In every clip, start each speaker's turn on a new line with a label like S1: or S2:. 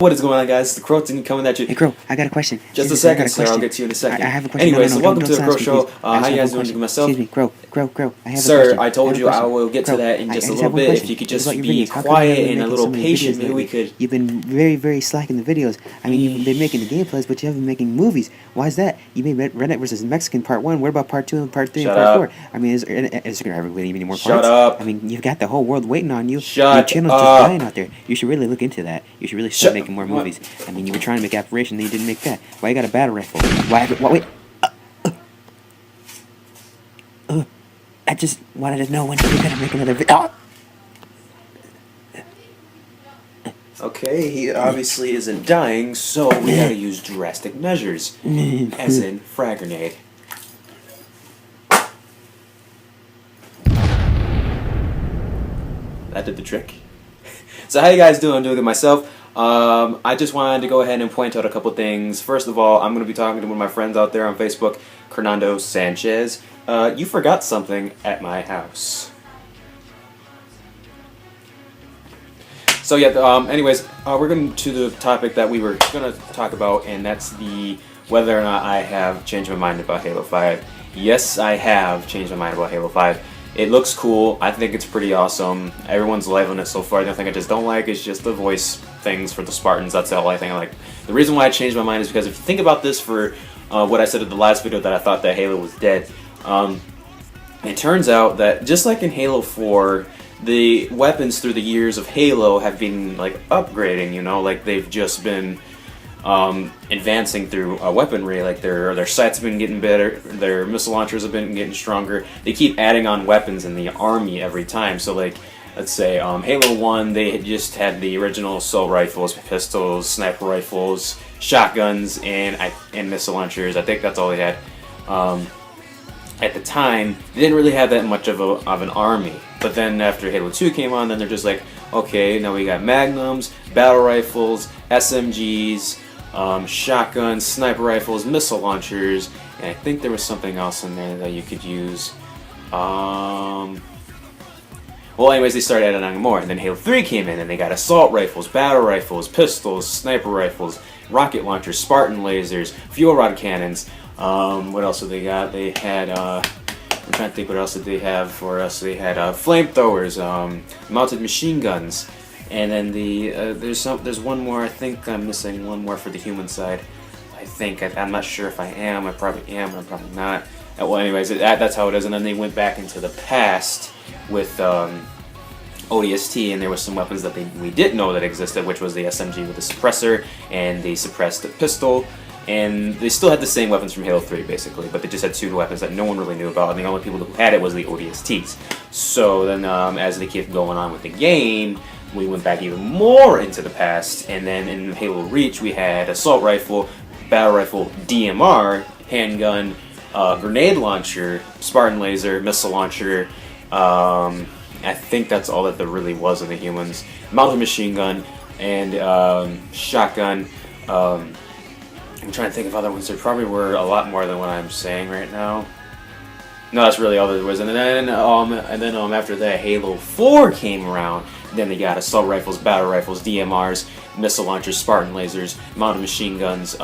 S1: What is going on, guys? It's the Crow Team coming at you.
S2: Hey, Crow, I got a question.
S1: Just a second, sir. I'll get to you in a second.
S2: I have a question.
S1: Anyways,
S2: no,
S1: so welcome
S2: don't
S1: to the Crow
S2: silence me,
S1: Show.
S2: please.
S1: How you guys doing? Myself?
S2: Excuse me, Crow. I have a
S1: Sir,
S2: question.
S1: I told you I will get to that in just a little bit. If you could just be quiet and a little patient, maybe we could...
S2: You've been very, very slack in the videos. I mean, you've been making the gameplays, but you haven't been making movies. Why is that? You made Redneck vs. Mexican Part 1. What about Part 2 and Part 3 and Part 4? I mean, is there ever any more parts?
S1: Shut up.
S2: I mean, you've got the whole world waiting on you.
S1: Shut
S2: Your channel's
S1: up.
S2: just dying out there. You should really look into that. You should really start making more movies. I mean, you were trying to make Operation, then you didn't make that. Why you got a battle rifle? Why wait. I just wanted to know when you're gonna make another video.
S1: Okay, he obviously isn't dying, so we gotta use drastic measures. As in, frag grenade. That did the trick. So how you guys doing? I'm doing good myself. I just wanted to go ahead and point out a couple things. First of all, I'm going to be talking to one of my friends out there on Facebook, Fernando Sanchez. You forgot something at my house. So yeah, anyways, we're going to the topic that we were going to talk about, and that's the whether or not I have changed my mind about Halo 5. Yes, I have changed my mind about Halo 5. It looks cool. I think it's pretty awesome. Everyone's loving it so far. The only thing I just don't like is just the voice things for the Spartans. That's the only thing I like. The reason why I changed my mind is because if you think about this for what I said in the last video that I thought that Halo was dead, it turns out that just like in Halo 4, the weapons through the years of Halo have been like upgrading, you know, like they've just been advancing through weaponry. Like their sights have been getting better, their missile launchers have been getting stronger. They keep adding on weapons in the army every time. So like, let's say Halo 1, they had just had the original assault rifles, pistols, sniper rifles, shotguns, and missile launchers. I think that's all they had. At the time, they didn't really have that much of an army. But then after Halo 2 came on, then they're just like, okay, now we got magnums, battle rifles, SMGs, shotguns, sniper rifles, missile launchers, and I think there was something else in there that you could use. Well, anyways, they started adding on more, and then Halo 3 came in, and they got assault rifles, battle rifles, pistols, sniper rifles, rocket launchers, Spartan lasers, fuel rod cannons. What else did they got? They had, I'm trying to think what else did they have for us. They had flamethrowers, mounted machine guns, and then there's one more. I think I'm missing one more for the human side. I'm not sure if I am. I probably am. I'm probably not. Well, anyways, that's how it is. And then they went back into the past with ODST, and there was some weapons that we didn't know that existed, which was the SMG with the suppressor and the suppressed pistol. And they still had the same weapons from Halo 3, basically, but they just had two weapons that no one really knew about, and the only people who had it was the ODSTs. So then, as they kept going on with the game, we went back even more into the past, and then in Halo Reach, we had assault rifle, battle rifle, DMR, handgun, grenade launcher, Spartan laser, missile launcher. I think that's all that there really was in the humans. Mounted machine gun and shotgun. I'm trying to think of other ones. There probably were a lot more than what I'm saying right now. No, that's really all there was. And then after that, Halo 4 came around. Then they got assault rifles, battle rifles, DMRs, missile launchers, Spartan lasers, mounted machine guns,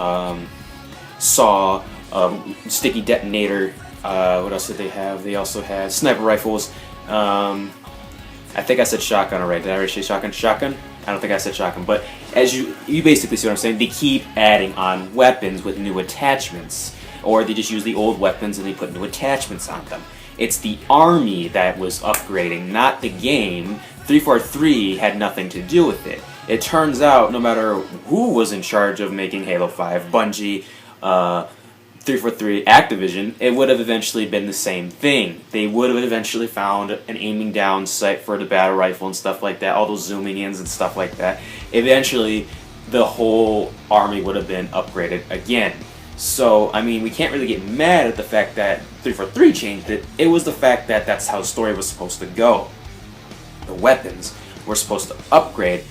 S1: SAW, sticky detonator. What else did they have? They also had sniper rifles. I think I said shotgun already. Did I already say shotgun? Shotgun? I don't think I said shotgun, but as you basically see what I'm saying. They keep adding on weapons with new attachments, or they just use the old weapons and they put new attachments on them. It's the army that was upgrading, not the game. 343 had nothing to do with it. It turns out no matter who was in charge of making Halo 5, Bungie, 343, Activision, it would have eventually been the same thing. They would have eventually found an aiming down sight for the battle rifle and stuff like that, all those zooming ins and stuff like that. Eventually, the whole army would have been upgraded again. So, I mean, we can't really get mad at the fact that 343 changed it. It was the fact that that's how the story was supposed to go. The weapons were supposed to upgrade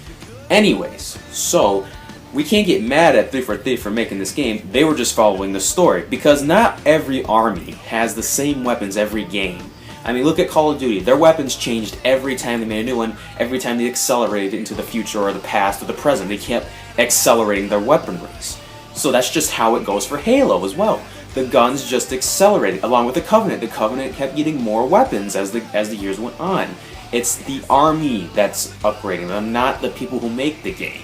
S1: anyways. So, we can't get mad at 343 for making this game. They were just following the story, because not every army has the same weapons every game. I mean, look at Call of Duty. Their weapons changed every time they made a new one, every time they accelerated into the future or the past or the present. They kept accelerating their weaponries. So that's just how it goes for Halo as well. The guns just accelerated, along with the Covenant. The Covenant kept getting more weapons as the years went on. It's the army that's upgrading them, not the people who make the game.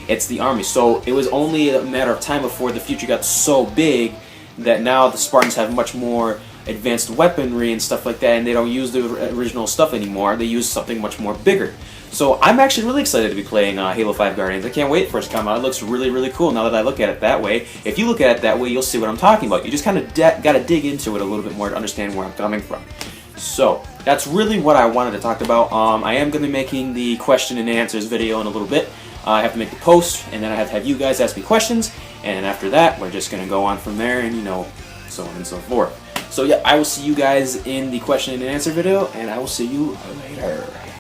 S1: It's the army. So it was only a matter of time before the future got so big that now the Spartans have much more advanced weaponry and stuff like that, and they don't use the original stuff anymore. They use something much more bigger. So I'm actually really excited to be playing Halo 5 Guardians. I can't wait for it to come out. It looks really, really cool now that I look at it that way. If you look at it that way, you'll see what I'm talking about. You just kind of got to dig into it a little bit more to understand where I'm coming from. So that's really what I wanted to talk about. I am going to be making the question and answers video in a little bit. I have to make the post, and then I have to have you guys ask me questions, and after that, we're just going to go on from there, and so on and so forth. So yeah, I will see you guys in the question and answer video, and I will see you later.